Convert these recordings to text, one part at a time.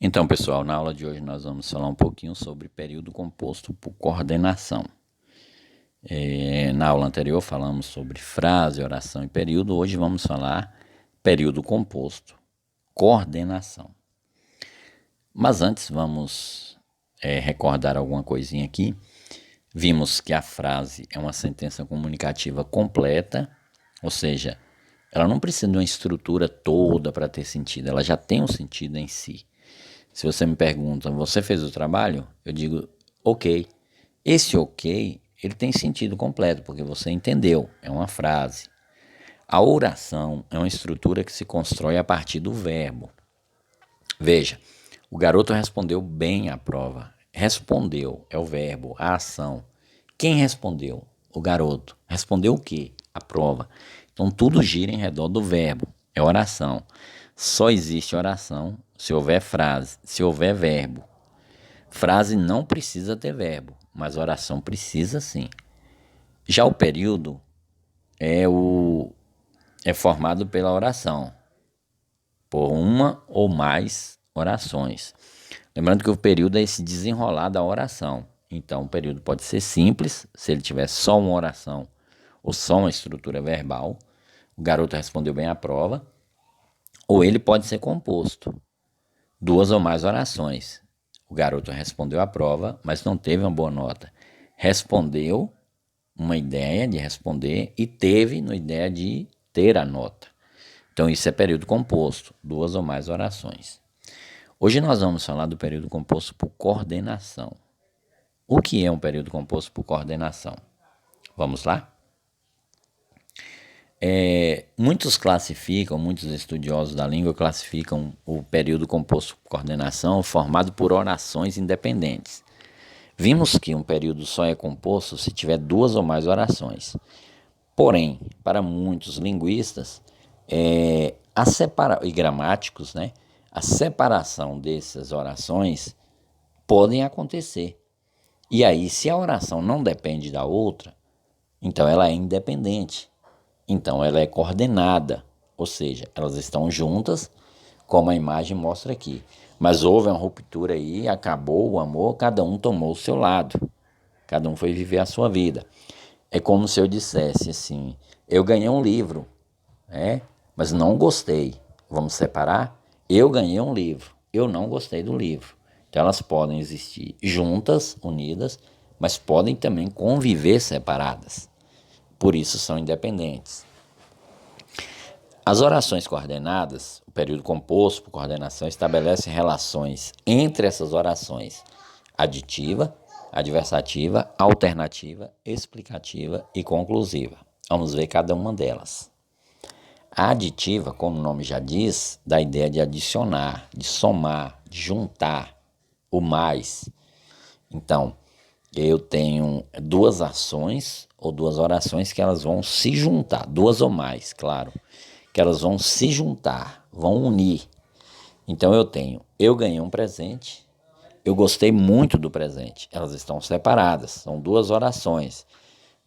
Então, pessoal, na aula de hoje nós vamos falar um pouquinho sobre período composto por coordenação. Na aula anterior falamos sobre frase, oração e período. Hoje vamos falar período composto, coordenação. Mas antes vamos recordar alguma coisinha aqui. Vimos que a frase é uma sentença comunicativa completa, ou seja, ela não precisa de uma estrutura toda para ter sentido, ela já tem um sentido em si. Se você me pergunta, você fez o trabalho? Eu digo, ok. Esse ok, ele tem sentido completo, porque você entendeu, é uma frase. A oração é uma estrutura que se constrói a partir do verbo. Veja, o garoto respondeu bem à prova. Respondeu é o verbo, a ação. Quem respondeu? O garoto. Respondeu o quê? A prova. Então tudo gira em redor do verbo, é oração. Só existe oração se houver frase, se houver verbo. Frase não precisa ter verbo, mas oração precisa sim. Já o período é formado pela oração, por uma ou mais orações. Lembrando que o período é esse desenrolar da oração. Então, o período pode ser simples, se ele tiver só uma oração ou só uma estrutura verbal. O garoto respondeu bem à prova. Ou ele pode ser composto, duas ou mais orações. O garoto respondeu à prova, mas não teve uma boa nota. Respondeu uma ideia de responder e teve uma ideia de ter a nota. Então isso é período composto, duas ou mais orações. Hoje nós vamos falar do período composto por coordenação. O que é um período composto por coordenação? Vamos lá? Muitos estudiosos da língua classificam o período composto por coordenação formado por orações independentes. Vimos que um período só é composto se tiver duas ou mais orações. Porém, para muitos linguistas e gramáticos, a separação dessas orações podem acontecer. E aí, se a oração não depende da outra, então ela é independente. Então ela é coordenada, ou seja, elas estão juntas, como a imagem mostra aqui. Mas houve uma ruptura aí, acabou o amor, cada um tomou o seu lado. Cada um foi viver a sua vida. É como se eu dissesse assim, eu ganhei um livro, mas não gostei. Vamos separar? Eu ganhei um livro, eu não gostei do livro. Então elas podem existir juntas, unidas, mas podem também conviver separadas. Por isso são independentes. As orações coordenadas, o período composto por coordenação, estabelece relações entre essas orações: aditiva, adversativa, alternativa, explicativa e conclusiva. Vamos ver cada uma delas. A aditiva, como o nome já diz, dá a ideia de adicionar, de somar, de juntar, o mais. Então, eu tenho duas ações ou duas orações que elas vão se juntar, duas ou mais, claro, que elas vão se juntar, vão unir. Então eu ganhei um presente, eu gostei muito do presente. Elas estão separadas, são duas orações,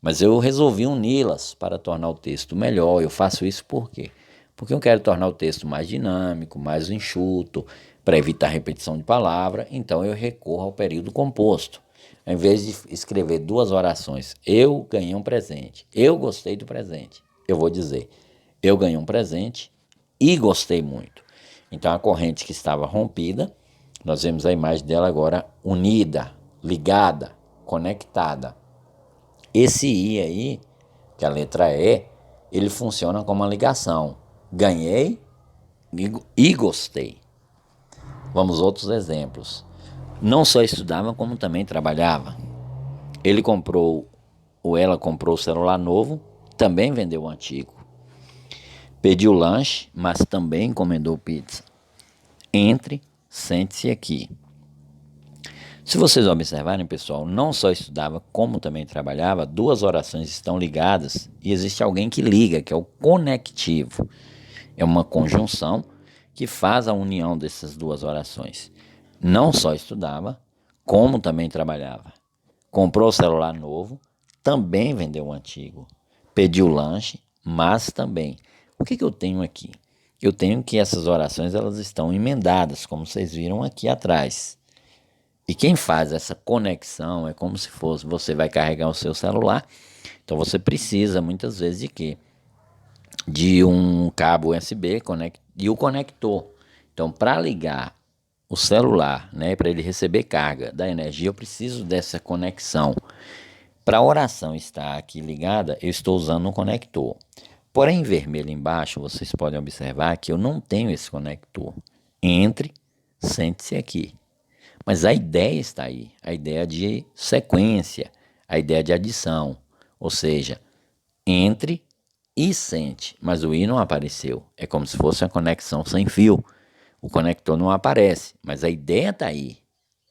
mas eu resolvi uni-las para tornar o texto melhor. Eu faço isso por quê? Porque eu quero tornar o texto mais dinâmico, mais enxuto, para evitar repetição de palavra, então eu recorro ao período composto. Ao invés de escrever duas orações, eu ganhei um presente, eu gostei do presente, eu vou dizer, eu ganhei um presente e gostei muito. Então a corrente que estava rompida, nós vemos a imagem dela agora unida, ligada, conectada. Esse I aí, que é a letra E, ele funciona como uma ligação. Ganhei e gostei. Vamos outros exemplos. Não só estudava, como também trabalhava. Ele comprou, ou ela comprou o celular novo, também vendeu o antigo. Pediu lanche, mas também encomendou pizza. Entre, sente-se aqui. Se vocês observarem, pessoal, não só estudava, como também trabalhava, duas orações estão ligadas e existe alguém que liga, que é o conectivo. É uma conjunção que faz a união dessas duas orações. Não só estudava, como também trabalhava. Comprou o celular novo, também vendeu o antigo. Pediu lanche, mas também. O que eu tenho aqui? eu tenho que essas orações elas estão emendadas, como vocês viram aqui atrás. E quem faz essa conexão é como se fosse, você vai carregar o seu celular, então você precisa muitas vezes de quê? De um cabo USB e o conector. Então, para ligar o celular, né, para ele receber carga da energia, eu preciso dessa conexão. Para a oração estar aqui ligada, eu estou usando um conector. Porém, em vermelho embaixo, vocês podem observar que eu não tenho esse conector. Entre, sente-se aqui. Mas a ideia está aí, a ideia de sequência, a ideia de adição. Ou seja, entre e sente, mas o i não apareceu. É como se fosse uma conexão sem fio. O conector não aparece, mas a ideia está aí.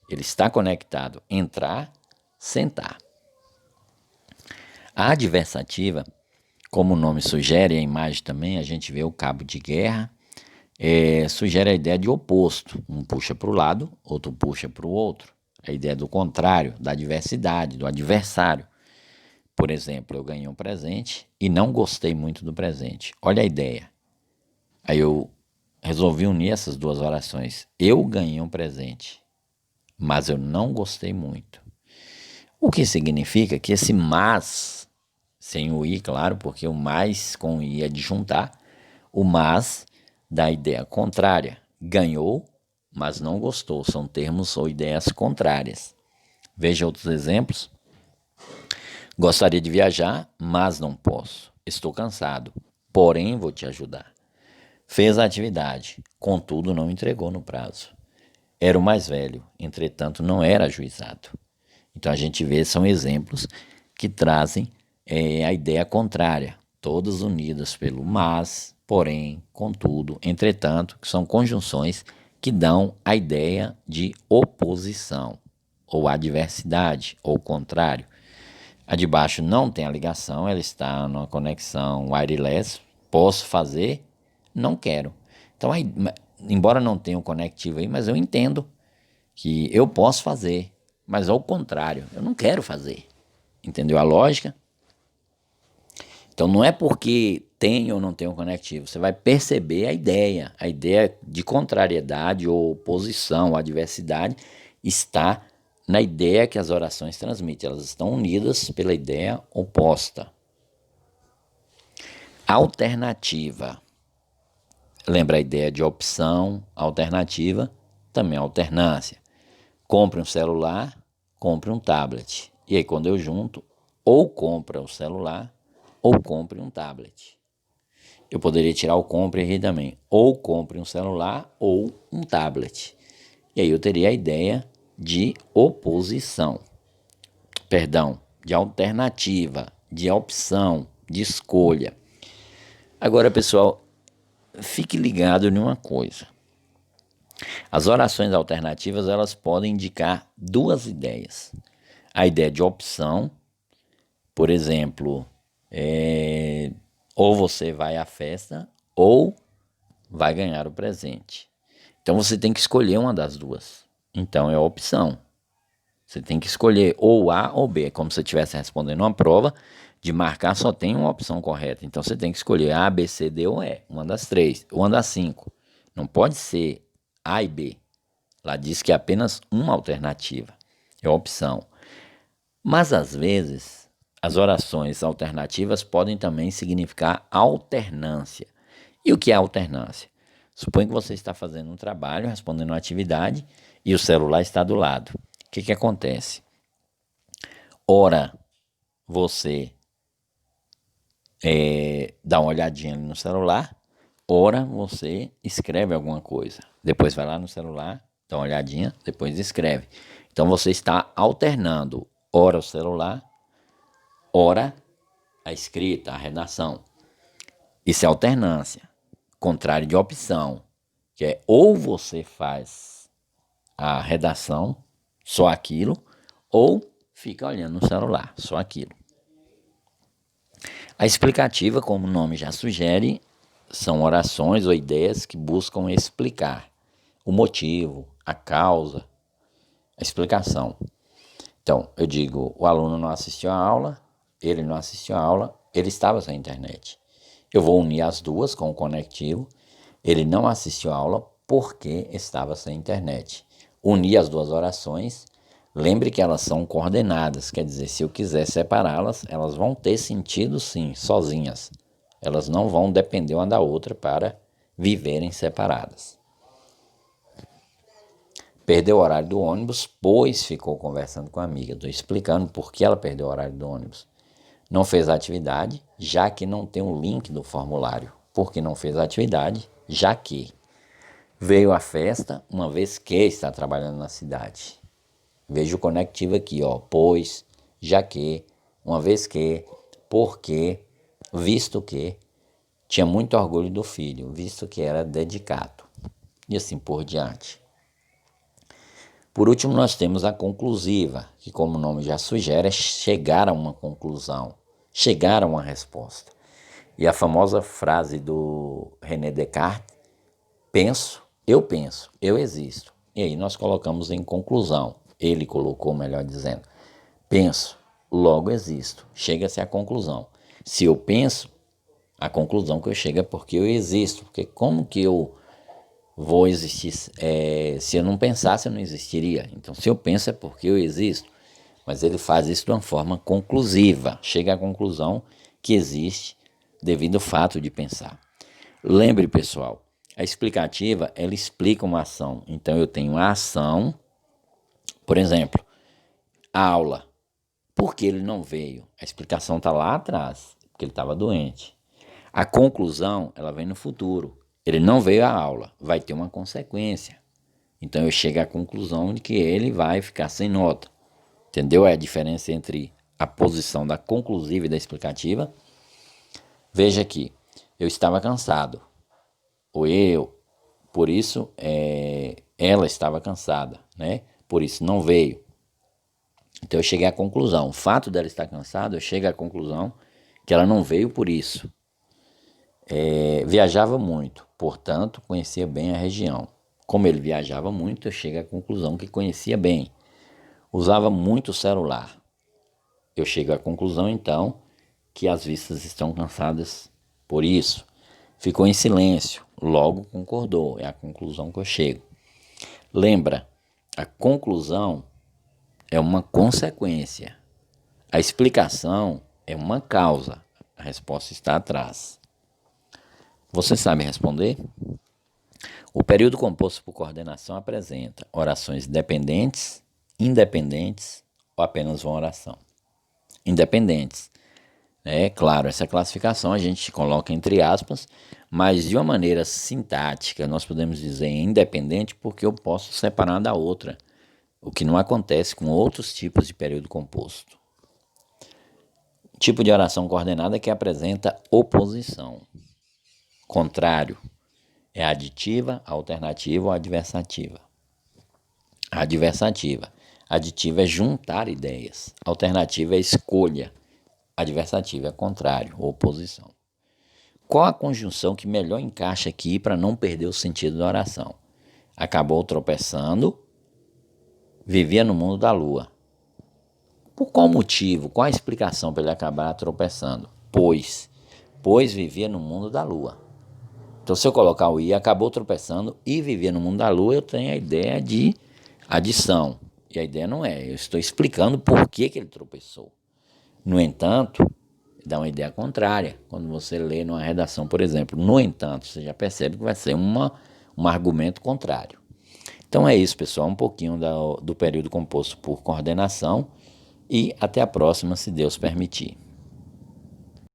Ele está conectado. Entrar, sentar. A adversativa, como o nome sugere, a imagem também, a gente vê o cabo de guerra, sugere a ideia de oposto. Um puxa para o lado, outro puxa para o outro. A ideia do contrário, da adversidade, do adversário. Por exemplo, eu ganhei um presente e não gostei muito do presente. Olha a ideia. Aí eu resolvi unir essas duas orações. Eu ganhei um presente, mas eu não gostei muito. O que significa que esse mas, sem o i, claro, porque o mais com o i é de juntar, o mas dá a ideia contrária. Ganhou, mas não gostou. São termos ou ideias contrárias. Veja outros exemplos. Gostaria de viajar, mas não posso. Estou cansado, porém vou te ajudar. Fez a atividade, contudo não entregou no prazo. Era o mais velho, entretanto não era ajuizado. Então a gente vê, são exemplos que trazem a ideia contrária, todas unidas pelo mas, porém, contudo, entretanto, que são conjunções que dão a ideia de oposição, ou adversidade, ou contrário. A de baixo não tem a ligação, ela está numa conexão wireless. Posso fazer? Não quero. Então, aí, embora não tenha um conectivo aí, mas eu entendo que eu posso fazer, mas ao contrário, eu não quero fazer. Entendeu a lógica? Então, não é porque tem ou não tem um conectivo, você vai perceber a ideia de contrariedade ou oposição, ou adversidade, está na ideia que as orações transmitem, elas estão unidas pela ideia oposta. Alternativa. Lembra a ideia de opção, alternativa, também alternância. Compre um celular, compre um tablet. E aí quando eu junto, ou compra o celular, ou compre um tablet. Eu poderia tirar o compre aqui também. Ou compre um celular, ou um tablet. E aí eu teria a ideia de oposição. Perdão, de alternativa, de opção, de escolha. Agora, pessoal, fique ligado em uma coisa. As orações alternativas, elas podem indicar duas ideias. A ideia de opção, por exemplo, ou você vai à festa, ou vai ganhar o presente. Então, você tem que escolher uma das duas. Então, é a opção. Você tem que escolher ou A ou B. É como se você estivesse respondendo uma prova, de marcar só tem uma opção correta. Então você tem que escolher A, B, C, D ou E. Uma das três, uma das cinco. Não pode ser A e B. Lá diz que é apenas uma alternativa. É a opção. Mas às vezes, as orações alternativas podem também significar alternância. E o que é alternância? Suponha que você está fazendo um trabalho, respondendo uma atividade, e o celular está do lado. O que acontece? Ora, você dá uma olhadinha no celular, ora você escreve alguma coisa. Depois vai lá no celular, dá uma olhadinha, depois escreve. Então você está alternando, ora o celular, ora a escrita, a redação. Isso é alternância, contrário de opção, que é ou você faz a redação, só aquilo, ou fica olhando no celular, só aquilo. A explicativa, como o nome já sugere, são orações ou ideias que buscam explicar o motivo, a causa, a explicação. Então, eu digo, o aluno não assistiu a aula, ele não assistiu a aula, ele estava sem internet. Eu vou unir as duas com o conectivo Ele não assistiu a aula porque estava sem internet. Unir as duas orações, lembre que elas são coordenadas, quer dizer, se eu quiser separá-las, elas vão ter sentido sim, sozinhas. Elas não vão depender uma da outra para viverem separadas. Perdeu o horário do ônibus, pois ficou conversando com a amiga. Estou explicando por que ela perdeu o horário do ônibus. Não fez a atividade, já que não tem o link do formulário. Por que não fez a atividade? Já que veio à festa, uma vez que está trabalhando na cidade. Veja o conectivo aqui, ó. Pois, já que, uma vez que, porque, visto que. Tinha muito orgulho do filho, visto que era dedicado. E assim por diante. Por último, nós temos a conclusiva, que como o nome já sugere, é chegar a uma conclusão, chegar a uma resposta. E a famosa frase do René Descartes, penso, eu existo. E aí nós colocamos em conclusão, ele colocou, melhor dizendo, penso, logo existo, chega-se à conclusão. Se eu penso, a conclusão que eu chego é porque eu existo, porque como que eu vou existir? Se eu não pensasse, eu não existiria. Então, se eu penso é porque eu existo. Mas ele faz isso de uma forma conclusiva, chega à conclusão que existe devido ao fato de pensar. Lembre, pessoal, a explicativa, ela explica uma ação. Então, eu tenho a ação, por exemplo, a aula. Por que ele não veio? A explicação está lá atrás, porque ele estava doente. A conclusão, ela vem no futuro. Ele não veio à aula, vai ter uma consequência. Então eu chego à conclusão de que ele vai ficar sem nota. Entendeu? É a diferença entre a posição da conclusiva e da explicativa. Veja aqui, eu estava cansado. Ou eu, por isso, ela estava cansada, né? Por isso não veio. Então eu cheguei à conclusão. O fato dela estar cansada, eu chego à conclusão que ela não veio por isso. Viajava muito, portanto, conhecia bem a região. Como ele viajava muito, eu chego à conclusão que conhecia bem. Usava muito o celular. Eu chego à conclusão, então, que as vistas estão cansadas por isso. Ficou em silêncio, logo concordou. É a conclusão que eu chego. Lembra, a conclusão é uma consequência. A explicação é uma causa. A resposta está atrás. Você sabe responder? O período composto por coordenação apresenta orações dependentes, independentes ou apenas uma oração. Independentes. Claro, essa classificação a gente coloca entre aspas, mas de uma maneira sintática nós podemos dizer independente porque eu posso separar da outra, o que não acontece com outros tipos de período composto. Tipo de oração coordenada que apresenta oposição. Contrário é aditiva, alternativa ou adversativa. Adversativa. Aditiva é juntar ideias. Alternativa é escolha. Adversativa é contrário, oposição. Qual a conjunção que melhor encaixa aqui para não perder o sentido da oração? Acabou tropeçando, vivia no mundo da lua. Por qual motivo? Qual a explicação para ele acabar tropeçando? Pois vivia no mundo da lua. Então, se eu colocar o i, acabou tropeçando e vivia no mundo da lua, eu tenho a ideia de adição. E a ideia não é, eu estou explicando por que ele tropeçou. No entanto, dá uma ideia contrária. Quando você lê numa redação, por exemplo, no entanto, você já percebe que vai ser um argumento contrário. Então é isso, pessoal, um pouquinho do período composto por coordenação e até a próxima, se Deus permitir.